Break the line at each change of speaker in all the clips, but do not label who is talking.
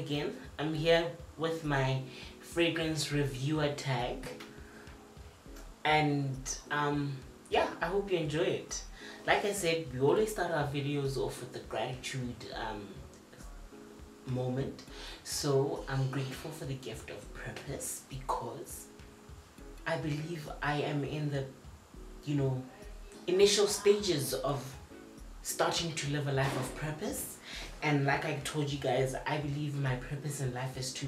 again. I'm here with my fragrance reviewer tag, and yeah, I hope you enjoy it. Like I said, we always start our videos off with the gratitude moment. So I'm grateful for the gift of purpose, because I believe I am in the initial stages of starting to live a life of purpose. And like I told you guys, I believe my purpose in life is to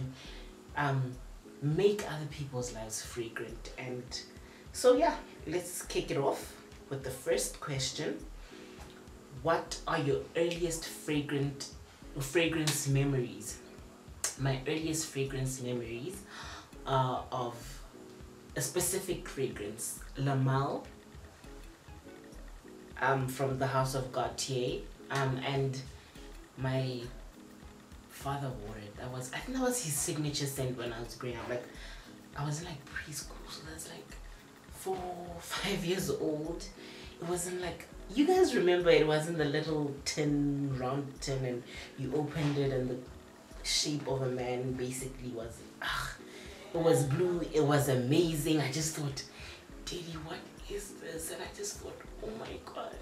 make other people's lives fragrant. And so yeah, let's kick it off with the first question. What are your earliest fragrance memories? My earliest fragrance memories are of a specific fragrance, La Mal, from the house of Gautier, and my father wore it. I think that was his signature scent when I was growing up. Like, I was in like preschool, so that's like 4 or 5 years old. It wasn't like, you guys remember, it wasn't the little tin, round tin, and you opened it and the shape of a man basically was, it was blue. It was amazing. I just thought, Daddy, what is this? And I just thought, oh my god,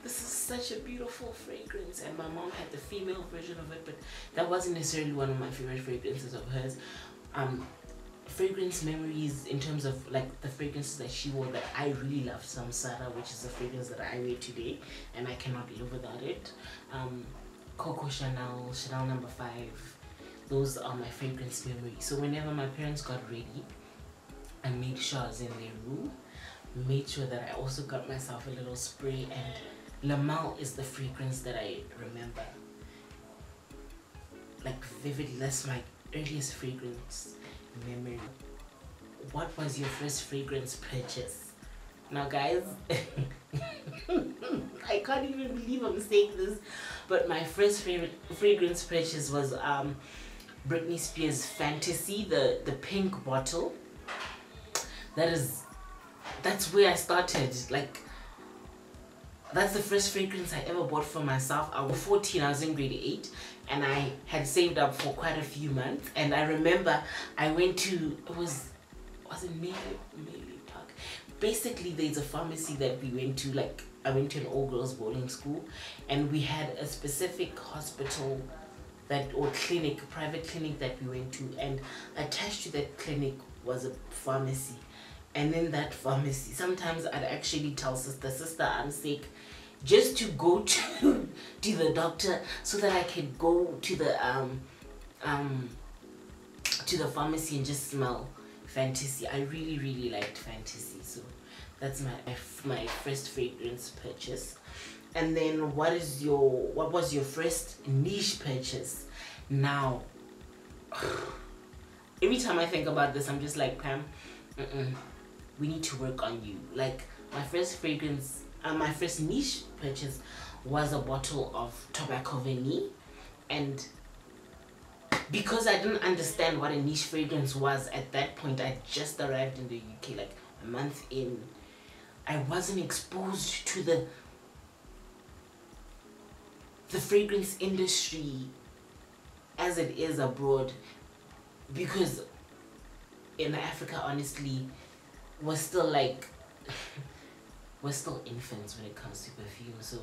this is such a beautiful fragrance. And my mom had the female version of it, but that wasn't necessarily one of my favorite fragrances of hers. Fragrance memories in terms of like the fragrances that she wore that I really loved, Samsara, which is a fragrance that I wear today and I cannot live without it. Coco Chanel, Chanel No. 5, those are my fragrance memories. So whenever my parents got ready, I made sure I was in their room, made sure that I also got myself a little spray, and La Mal is the fragrance that I remember like vividly. That's my earliest fragrance memory. What was your first fragrance purchase? Now guys, I can't even believe I'm saying this, but my first fragrance purchase was Britney Spears Fantasy, the pink bottle. That's where I started. Like, that's the first fragrance I ever bought for myself. I was 14, I was in grade 8, and I had saved up for quite a few months. And I remember I went to, was it Maybe Park? Basically, there's a pharmacy that we went to. Like, I went to an all-girls boarding school, and we had a specific hospital or clinic, private clinic that we went to, and attached to that clinic was a pharmacy. And in that pharmacy, sometimes I'd actually tell sister, I'm sick, just to go to the doctor so that I could go to the pharmacy and just smell Fantasy. I really liked Fantasy, so that's my first fragrance purchase. And then what was your first niche purchase? Now, every time I think about this, I'm just like, Pam, we need to work on you. Like, my first fragrance, my first niche purchase was a bottle of Tobacco Vanille, and because I didn't understand what a niche fragrance was at that point, I just arrived in the UK like a month in. I wasn't exposed to the fragrance industry as it is abroad, because in Africa, honestly, we're still infants when it comes to perfume. So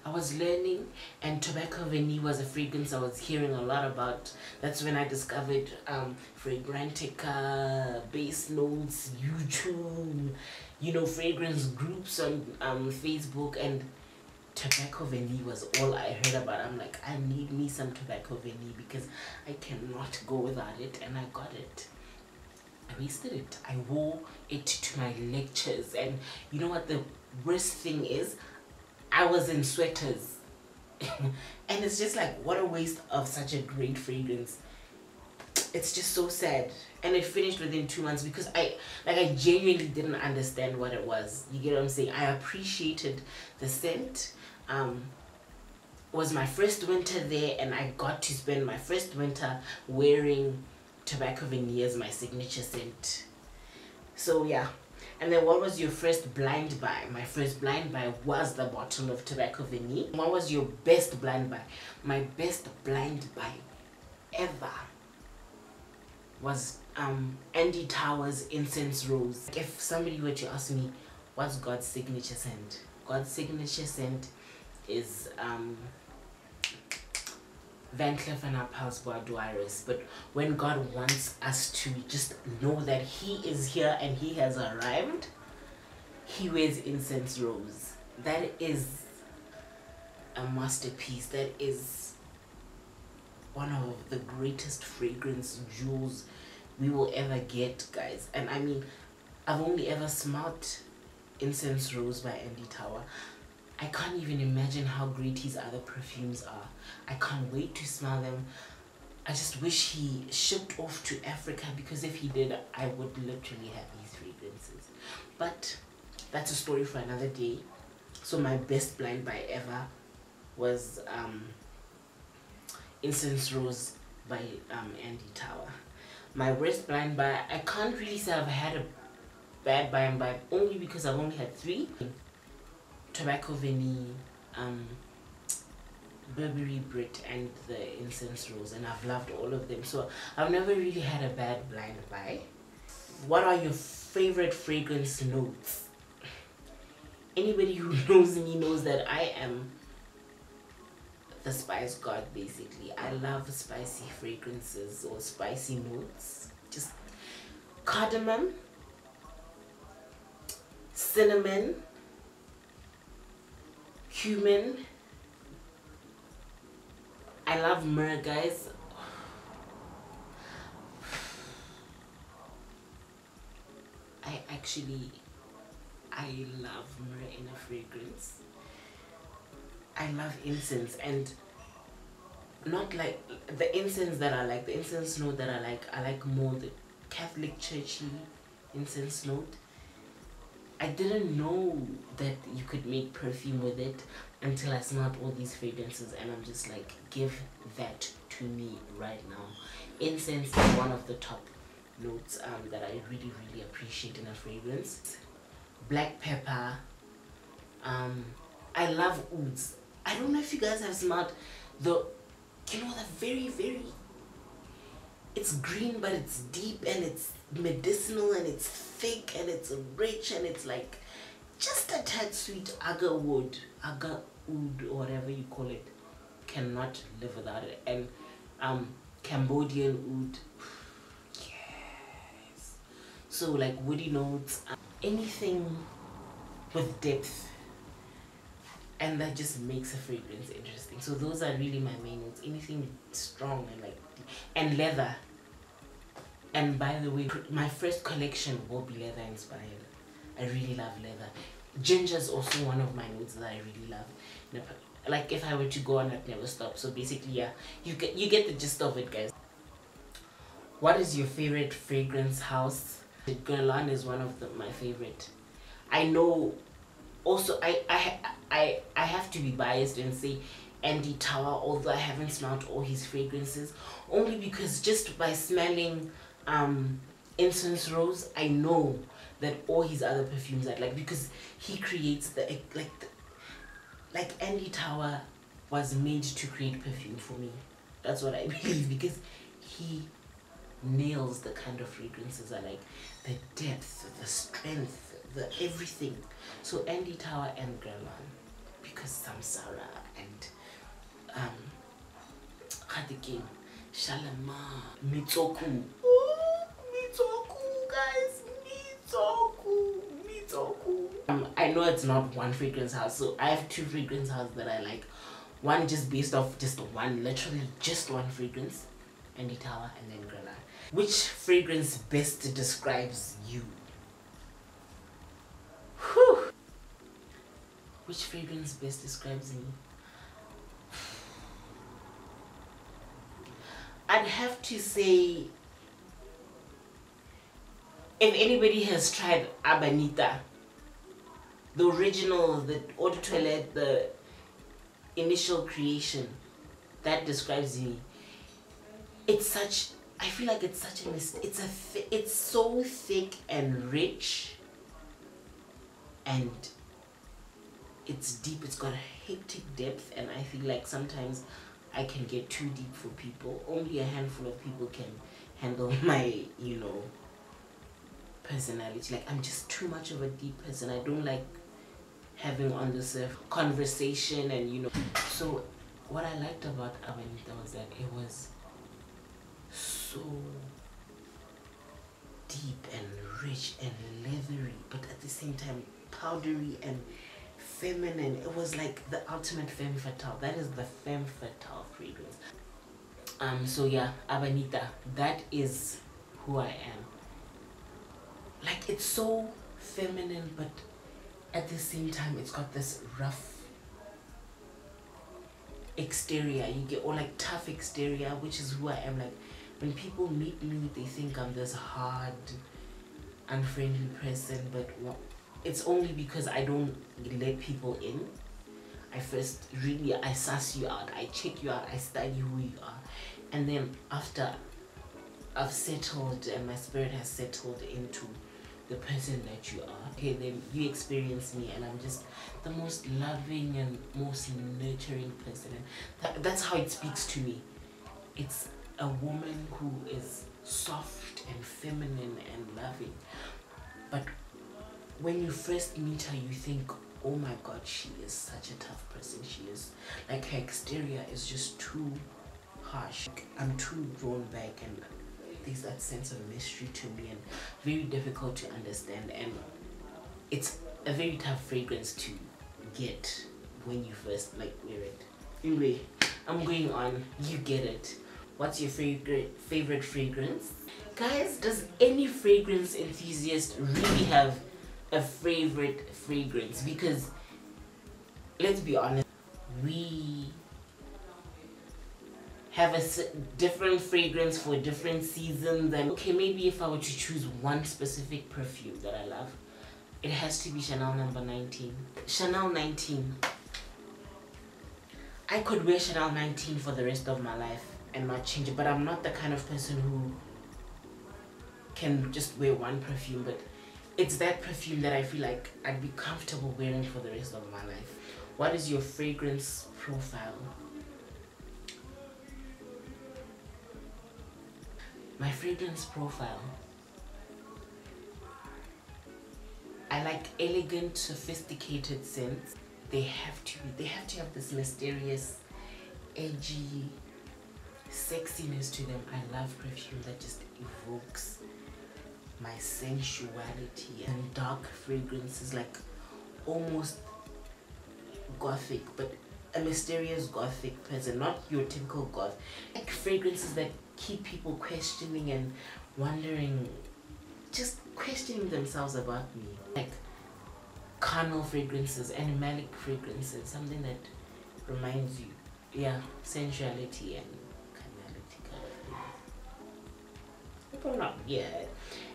I was learning, and Tobacco Vanille was a fragrance I was hearing a lot about. That's when I discovered Fragrantica, Base Notes, YouTube, fragrance groups on Facebook, and Tobacco Vanille was all I heard about. I'm like, I need me some Tobacco Vanille because I cannot go without it, and I got it. I wasted it. I wore it to my lectures, and you know what the worst thing is? I was in sweaters. And it's just like, what a waste of such a great fragrance. It's just so sad. And it finished within 2 months because I genuinely didn't understand what it was. You get what I'm saying? I appreciated the scent. It was my first winter there, and I got to spend my first winter wearing Tobacco Vanille as my signature scent. So yeah. And then what was your first blind buy? My first blind buy was the bottle of Tobacco Vanille. What was your best blind buy? My best blind buy ever was Andy Towers Incense Rose. If somebody were to ask me what's God's signature scent, God's signature scent is Van Cleef and Arpels Boudoirs. But when God wants us to just know that He is here and He has arrived, He wears Incense Rose. That is a masterpiece. That is one of the greatest fragrance jewels we will ever get, guys. And I mean, I've only ever smelled Incense Rose by Andy Tower. I can't even imagine how great his other perfumes are. I can't wait to smell them. I just wish he shipped off to Africa, because if he did, I would literally have these fragrances. But that's a story for another day. So my best blind buy ever was Incense Rose by Andy Tower. My worst blind buy, I can't really say I've had a bad buy and buy, only because I've only had 3. Tobacco Vanille, Burberry Brit, and the Incense Rose, and I've loved all of them. So I've never really had a bad blind buy. What are your favorite fragrance notes? Anybody who knows me knows that I am the spice god, basically. I love spicy fragrances or spicy notes. Just cardamom, cinnamon, cumin. I love myrrh, guys. I love myrrh in a fragrance. I love incense, and not like the incense that I like, the incense note that I like more the Catholic churchy incense note. I didn't know that you could make perfume with it until I smelled all these fragrances, and I'm just like, give that to me right now. Incense is one of the top notes that I really appreciate in a fragrance. Black pepper. I love ouds. I don't know if you guys have smelled the, you know, the very, it's green but it's deep and it's medicinal and it's thick and it's rich and it's like just a tad sweet. Agar oud, or whatever you call it, cannot live without it. And Cambodian oud, yes. So like woody notes, anything with depth, and that just makes a fragrance interesting. So those are really my main notes. Anything strong and like, and leather. And by the way, my first collection will be leather inspired. I really love leather. Ginger is also one of my notes that I really love. You know, like if I were to go on, I'd never stop. So basically, yeah, you get the gist of it, guys. What is your favorite fragrance house? Guerlain is one of my favorite. I know. Also, I have to be biased and say Andy Tower, although I haven't smelled all his fragrances, only because just by smelling Incense Rose, I know that all his other perfumes are like, because he creates the like Andy Tower was made to create perfume for me. That's what I believe, because he nails the kind of fragrances I like, the depth, the strength, the everything. So Andy Tower and Guerlain, because Samsara and Khadikin, Shalama, Mitsoku. Oh, Mitsoku, guys, Mitsoku. I know it's not one fragrance house, so I have 2 fragrance houses that I like. One just based off just one, literally just one fragrance, Andy Tower, and then Guerlain. Which fragrance best describes you? Whew. Which fragrance best describes me? I'd have to say, if anybody has tried Amanita, the original, the eau de toilette, the initial creation, that describes me. It's such, I feel like it's such a it's so thick and rich, and it's deep. It's got a hectic depth, and I feel like sometimes I can get too deep for people. Only a handful of people can handle my, you know, personality. Like, I'm just too much of a deep person. I don't like having on this conversation, and you know. So what I liked about Amanita was that it was so deep and rich and leathery, but at the same time powdery and feminine. It was like the ultimate femme fatale. That is the femme fatale fragrance. So yeah, Amanita, that is who I am. Like, it's so feminine, but at the same time it's got this rough exterior. You get, or like tough exterior, which is who I am. Like, when people meet me, they think I'm this hard, unfriendly person, but it's only because I don't let people in. I first really, I suss you out, I check you out, I study who you are, and then after I've settled and my spirit has settled into the person that you are, okay, then you experience me and I'm just the most loving and most nurturing person. And that's how it speaks to me. It's a woman who is soft and feminine and loving, but when you first meet her, you think, oh my god, she is such a tough person. She is, like, her exterior is just too harsh. I'm too drawn back, and there's that sense of mystery to me and very difficult to understand, and it's a very tough fragrance to get when you first like wear it. Anyway, I'm going on, you get it. What's your favorite fragrance? Guys, does any fragrance enthusiast really have a favorite fragrance? Because let's be honest, we have a different fragrance for different seasons. And okay, maybe if I were to choose one specific perfume that I love, it has to be Chanel number 19. Chanel 19. I could wear Chanel 19 for the rest of my life and not change it, but I'm not the kind of person who can just wear one perfume, but it's that perfume that I feel like I'd be comfortable wearing for the rest of my life. What is your fragrance profile? My fragrance profile, I like elegant, sophisticated scents. They have to have this mysterious, edgy sexiness to them. I love perfume that just evokes my sensuality, and dark fragrances, like almost gothic, but a mysterious gothic person, not your typical goth. Like fragrances that keep people questioning and wondering, just questioning themselves about me. Like carnal fragrances, animalic fragrances, something that reminds you, yeah, sensuality and carnality kind of thing. But not yet.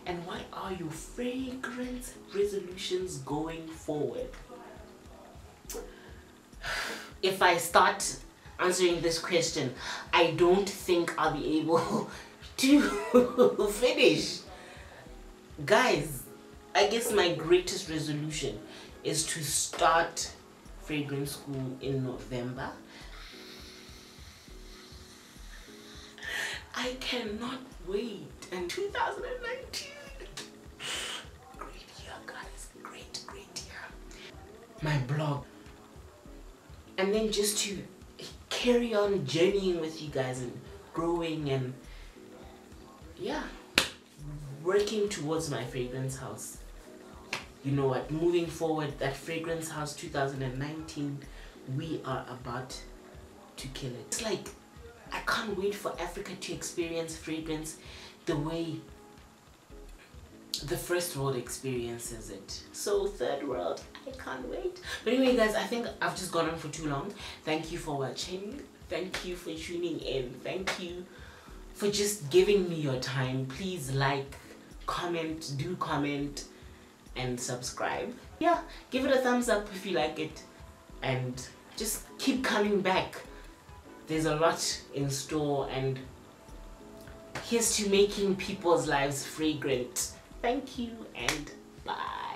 And what are your fragrance resolutions going forward? If I start answering this question, I don't think I'll be able to finish. Guys, I guess my greatest resolution is to start fragrance school in November. I cannot wait. And 2019. Great year, guys. Great year. My blog. And then just to carry on journeying with you guys and growing and yeah, working towards my fragrance house. You know what, moving forward, that fragrance house 2019, we are about to kill it. It's like, I can't wait for Africa to experience fragrance the way the first world experiences it. So third world, I can't wait. But anyway guys, I think I've just gone on for too long. Thank you for watching. Thank you for tuning in. Thank you for just giving me your time. Please like, comment, do comment, and subscribe. Yeah, give it a thumbs up if you like it, and just keep coming back. There's a lot in store, and here's to making people's lives fragrant. Thank you and bye.